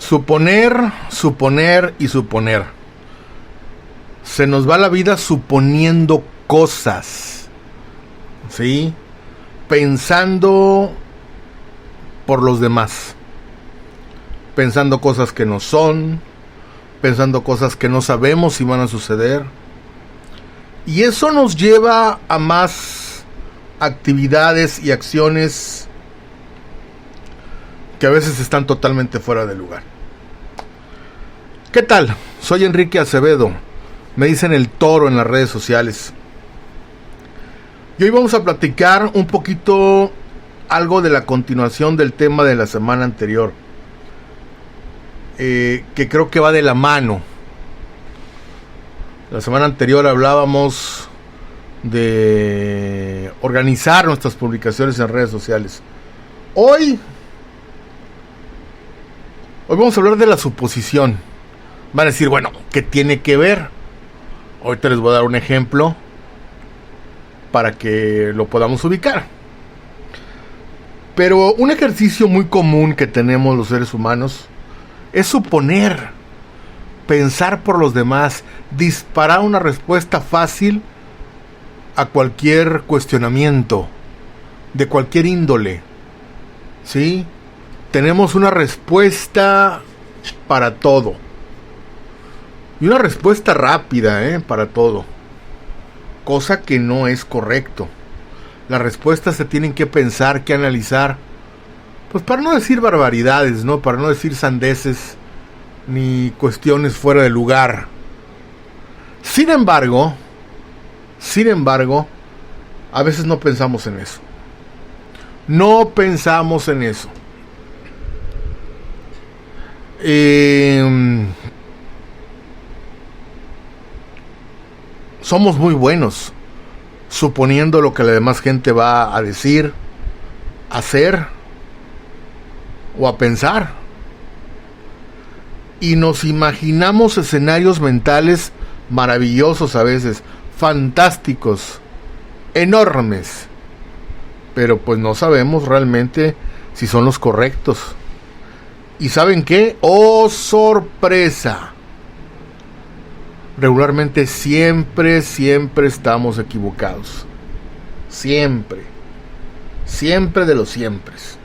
Suponer, suponer y suponer. Se nos va la vida suponiendo cosas, ¿sí? Pensando por los demás. Pensando cosas que no son, pensando cosas que no sabemos si van a suceder. Y eso nos lleva a más actividades y acciones que a veces están totalmente fuera de lugar. ¿Qué tal? Soy Enrique Acevedo. Me dicen el Toro en las redes sociales. Y hoy vamos a platicar un poquito algo de la continuación del tema de la semana anterior. Que creo que va de la mano. La semana anterior hablábamos de organizar nuestras publicaciones en redes sociales. Hoy vamos a hablar de la suposición. Van a decir, bueno, ¿qué tiene que ver? Ahorita les voy a dar un ejemplo para que lo podamos ubicar. Pero un ejercicio muy común que tenemos los seres humanos es suponer, pensar por los demás, disparar una respuesta fácil a cualquier cuestionamiento, de cualquier índole, ¿sí? Tenemos una respuesta para todo. Y una respuesta rápida, para todo. Cosa que no es correcto. Las respuestas se tienen que pensar, que analizar. Pues para no decir barbaridades, ¿no? Para no decir sandeces ni cuestiones fuera de lugar. Sin embargo, a veces no pensamos en eso. No pensamos en eso. Somos muy buenos suponiendo lo que la demás gente va a decir, a hacer o a pensar. Y nos imaginamos escenarios mentales maravillosos a veces, fantásticos, enormes. Pero pues no sabemos realmente si son los correctos. ¿Y saben qué? ¡Oh, sorpresa! Regularmente siempre estamos equivocados. Siempre de los siempres,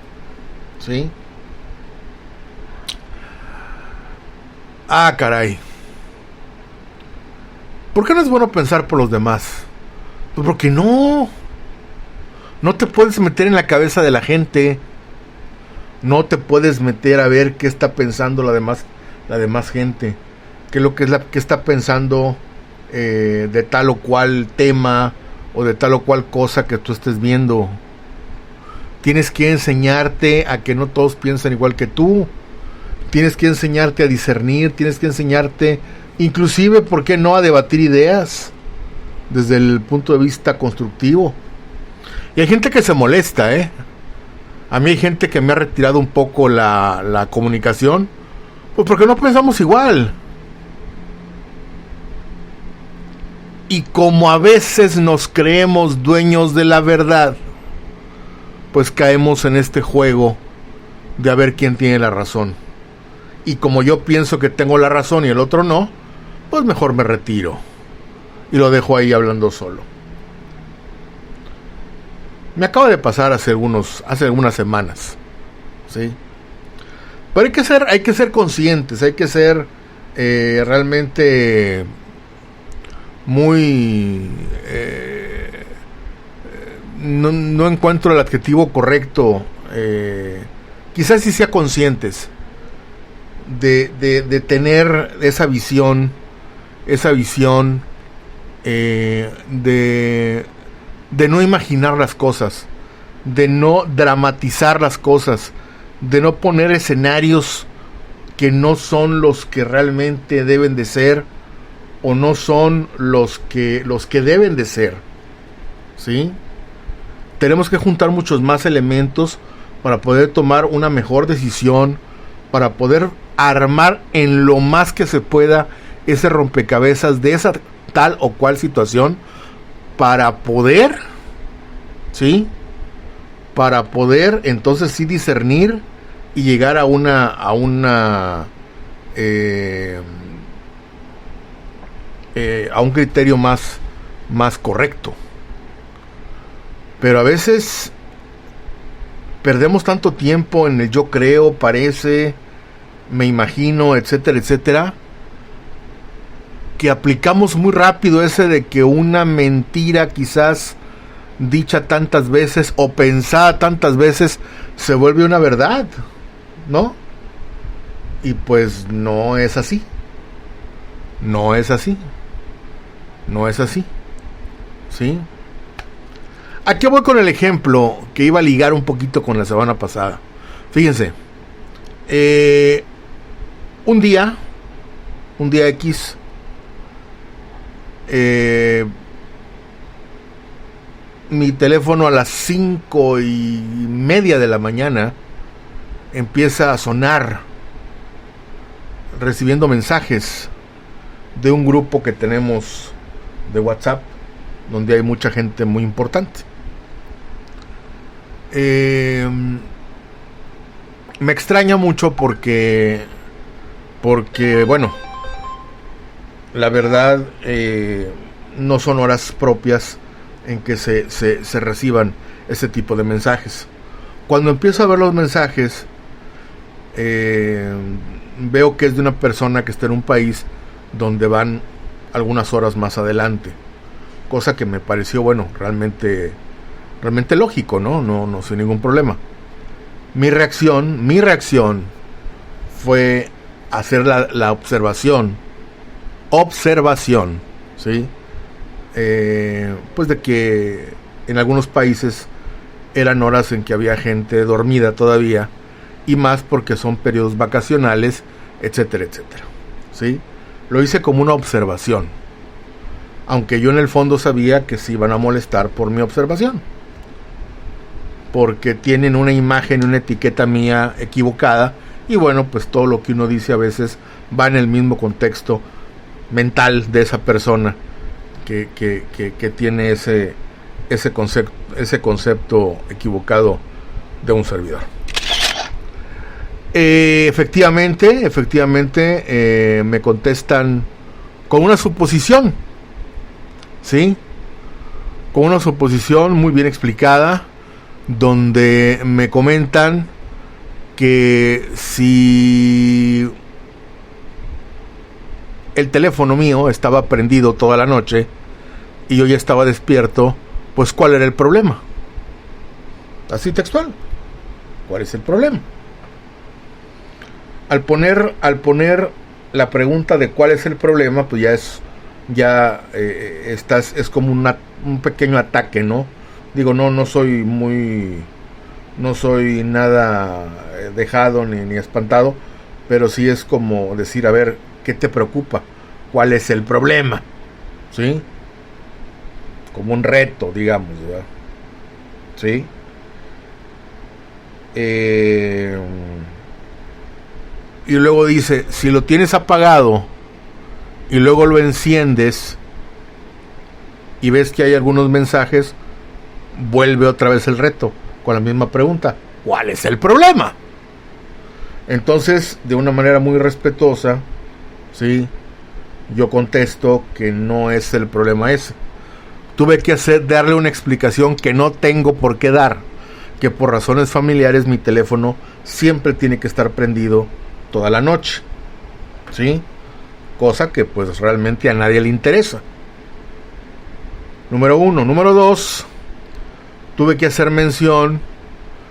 ¿sí? Ah, caray. ¿Por qué no es bueno pensar por los demás? Pues porque no te puedes meter en la cabeza de la gente. No te puedes meter a ver qué está pensando la demás gente. Qué es lo que está pensando de tal o cual tema o de tal o cual cosa que tú estés viendo. Tienes que enseñarte a que no todos piensan igual que tú. Tienes que enseñarte a discernir, tienes que enseñarte inclusive, ¿por qué no?, a debatir ideas desde el punto de vista constructivo. Y hay gente que se molesta, A mí hay gente que me ha retirado un poco la comunicación, pues porque no pensamos igual. Y como a veces nos creemos dueños de la verdad, pues caemos en este juego de a ver quién tiene la razón. Y como yo pienso que tengo la razón y el otro no, pues mejor me retiro y lo dejo ahí hablando solo. Me acaba de pasar hace algunas semanas, ¿sí? Pero hay que ser conscientes, hay que ser realmente muy no encuentro el adjetivo correcto, quizás sí sea conscientes de tener esa visión de no imaginar las cosas, de no dramatizar las cosas, de no poner escenarios que no son los que realmente deben de ser o no son los que deben de ser, ¿sí? Tenemos que juntar muchos más elementos para poder tomar una mejor decisión, para poder armar en lo más que se pueda ese rompecabezas de esa tal o cual situación, para poder, ¿sí?, para poder entonces sí discernir y llegar a un criterio más correcto. Pero a veces perdemos tanto tiempo en el yo creo, parece, me imagino, etcétera, etcétera, que aplicamos muy rápido ese de que una mentira quizás dicha tantas veces o pensada tantas veces se vuelve una verdad, ¿no? Y pues no es así. No es así. No es así. ¿Sí? Aquí voy con el ejemplo que iba a ligar un poquito con la semana pasada. Fíjense. Un día X, mi teléfono a las 5:30 de la mañana empieza a sonar, recibiendo mensajes de un grupo que tenemos de WhatsApp, donde hay mucha gente muy importante. Me extraña mucho porque bueno, la verdad, no son horas propias en que se reciban ese tipo de mensajes. Cuando empiezo a ver los mensajes, veo que es de una persona que está en un país donde van algunas horas más adelante, cosa que me pareció, bueno, realmente lógico, no sin ningún problema. Mi reacción fue hacer la observación, ¿sí? Pues de que en algunos países eran horas en que había gente dormida todavía, y más porque son periodos vacacionales, etcétera, etcétera, ¿sí? Lo hice como una observación, aunque yo en el fondo sabía que se iban a molestar por mi observación, porque tienen una imagen, una etiqueta mía equivocada, y bueno, pues todo lo que uno dice a veces va en el mismo contexto mental de esa persona que tiene ese concepto equivocado de un servidor. Efectivamente, me contestan con una suposición, ¿sí? Con una suposición muy bien explicada, donde me comentan que si el teléfono mío estaba prendido toda la noche y yo ya estaba despierto, pues ¿cuál era el problema? Así textual. ¿Cuál es el problema? Al poner la pregunta de cuál es el problema, pues es como un pequeño ataque, ¿no? Digo, no soy nada dejado ni espantado, pero sí es como decir, a ver, ¿qué te preocupa? ¿Cuál es el problema? ¿Sí? Como un reto, digamos, ¿verdad? ¿Sí? Y luego dice, si lo tienes apagado y luego lo enciendes y ves que hay algunos mensajes, vuelve otra vez el reto con la misma pregunta, ¿cuál es el problema? Entonces, de una manera muy respetuosa, ¿sí?, yo contesto que no es el problema ese. Tuve que darle una explicación que no tengo por qué dar, que por razones familiares mi teléfono siempre tiene que estar prendido toda la noche, ¿sí? Cosa que pues realmente a nadie le interesa. Número 1. Número 2, tuve que hacer mención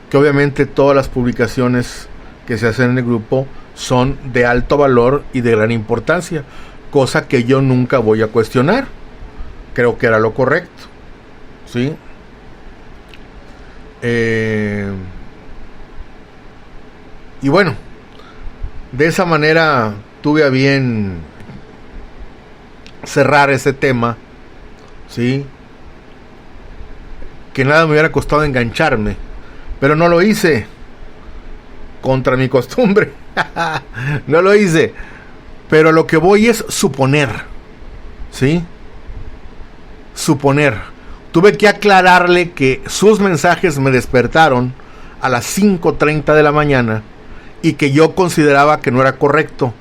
que obviamente todas las publicaciones que se hacen en el grupo son de alto valor y de gran importancia, cosa que yo nunca voy a cuestionar. Creo que era lo correcto, ¿sí? Y bueno, de esa manera tuve a bien cerrar ese tema, ¿sí? Que nada me hubiera costado engancharme, pero no lo hice, contra mi costumbre. No lo hice, pero lo que voy es suponer, ¿sí? Suponer. Tuve que aclararle que sus mensajes me despertaron a las 5:30 de la mañana, y que yo consideraba que no era correcto,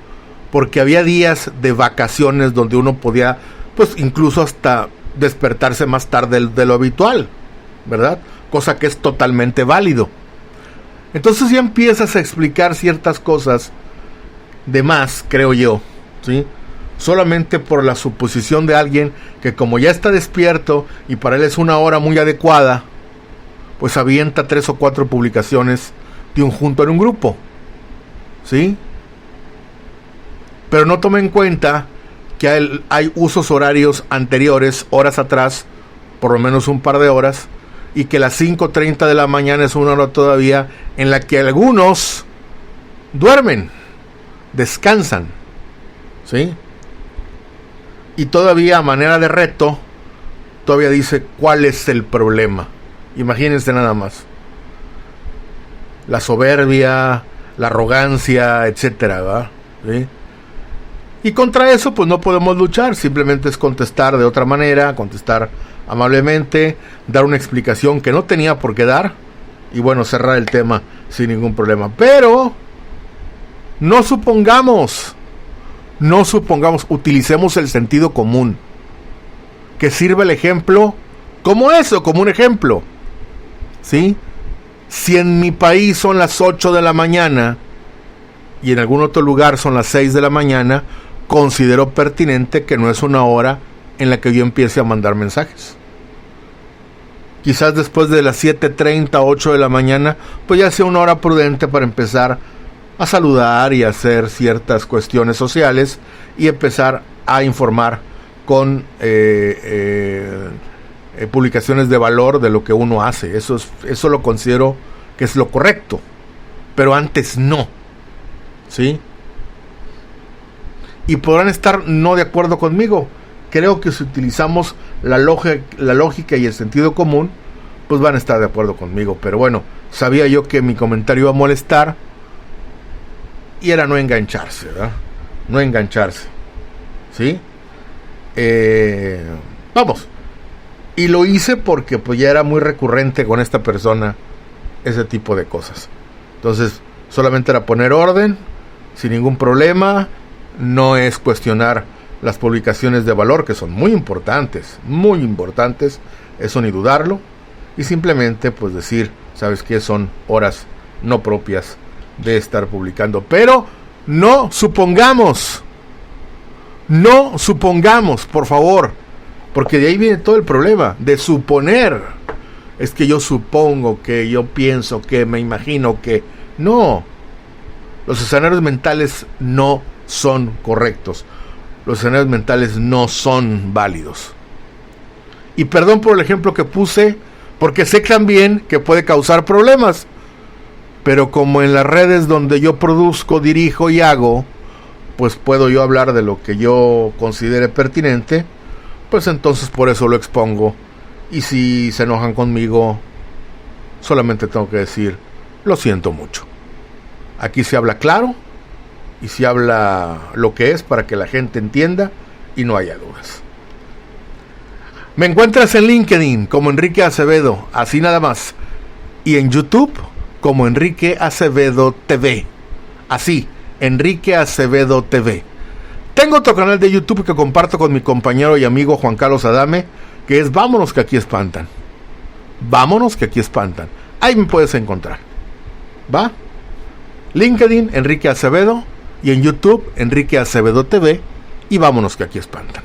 porque había días de vacaciones donde uno podía, pues incluso hasta despertarse más tarde de lo habitual, ¿verdad? Cosa que es totalmente válido. Entonces ya empiezas a explicar ciertas cosas de más, creo yo, ¿sí? Solamente por la suposición de alguien que, como ya está despierto y para él es una hora muy adecuada, pues avienta 3 o 4 publicaciones de un junto en un grupo, ¿sí? Pero no toma en cuenta que hay usos horarios anteriores, horas atrás, por lo menos un par de horas, y que las 5:30 de la mañana es una hora todavía en la que algunos duermen, descansan, ¿sí? Y todavía a manera de reto, todavía dice cuál es el problema. Imagínense nada más. La soberbia, la arrogancia, etcétera, ¿verdad? ¿Sí? Y contra eso pues no podemos luchar, simplemente es contestar de otra manera, contestar amablemente, dar una explicación que no tenía por qué dar y bueno, cerrar el tema sin ningún problema. Pero no supongamos, utilicemos el sentido común, que sirva el ejemplo como eso, como un ejemplo, ¿sí? Si en mi país son las 8 de la mañana y en algún otro lugar son las 6 de la mañana, considero pertinente que no es una hora en la que yo empiece a mandar mensajes. Quizás después de las 7:30, 8 de la mañana, pues ya sea una hora prudente para empezar a saludar y hacer ciertas cuestiones sociales y empezar a informar con publicaciones de valor de lo que uno hace. Eso lo considero que es lo correcto, pero antes no, ¿sí? Y podrán estar no de acuerdo conmigo. Creo que si utilizamos la lógica y el sentido común, pues van a estar de acuerdo conmigo. Pero bueno, sabía yo que mi comentario iba a molestar y era no engancharse, ¿verdad? No engancharse, ¿sí? Vamos. Y lo hice porque pues ya era muy recurrente con esta persona ese tipo de cosas. Entonces, solamente era poner orden, sin ningún problema. No es cuestionar las publicaciones de valor, que son muy importantes, eso ni dudarlo. Y simplemente pues decir, ¿sabes qué? Son horas no propias de estar publicando. Pero no supongamos, por favor, porque de ahí viene todo el problema, de suponer. Es que yo supongo, que yo pienso, que me imagino, que no. Los escenarios mentales no son correctos. Los escenarios mentales no son válidos. Y perdón por el ejemplo que puse, porque sé también que puede causar problemas. Pero como en las redes donde yo produzco, dirijo y hago, pues puedo yo hablar de lo que yo considere pertinente, pues entonces por eso lo expongo. Y si se enojan conmigo, solamente tengo que decir, lo siento mucho. Aquí se habla claro y se habla lo que es para que la gente entienda y no haya dudas. Me encuentras en LinkedIn como Enrique Acevedo, así nada más. Y en YouTube como Enrique Acevedo TV. Así, Enrique Acevedo TV. Tengo otro canal de YouTube que comparto con mi compañero y amigo Juan Carlos Adame, que es Vámonos que aquí espantan. Vámonos que aquí espantan. Ahí me puedes encontrar. ¿Va? LinkedIn, Enrique Acevedo. Y en YouTube, Enrique Acevedo TV. Y Vámonos que aquí espantan.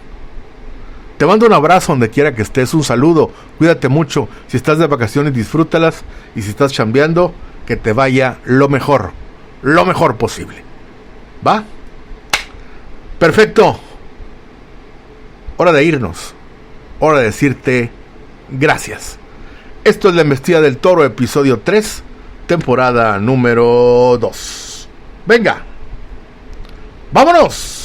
Te mando un abrazo donde quiera que estés. Un saludo. Cuídate mucho. Si estás de vacaciones, disfrútalas. Y si estás chambeando, que te vaya lo mejor posible. ¿Va? Perfecto. Hora de irnos. Hora de decirte gracias. Esto es La Embestida del Toro, episodio 3, temporada número 2. Venga. ¡Vámonos!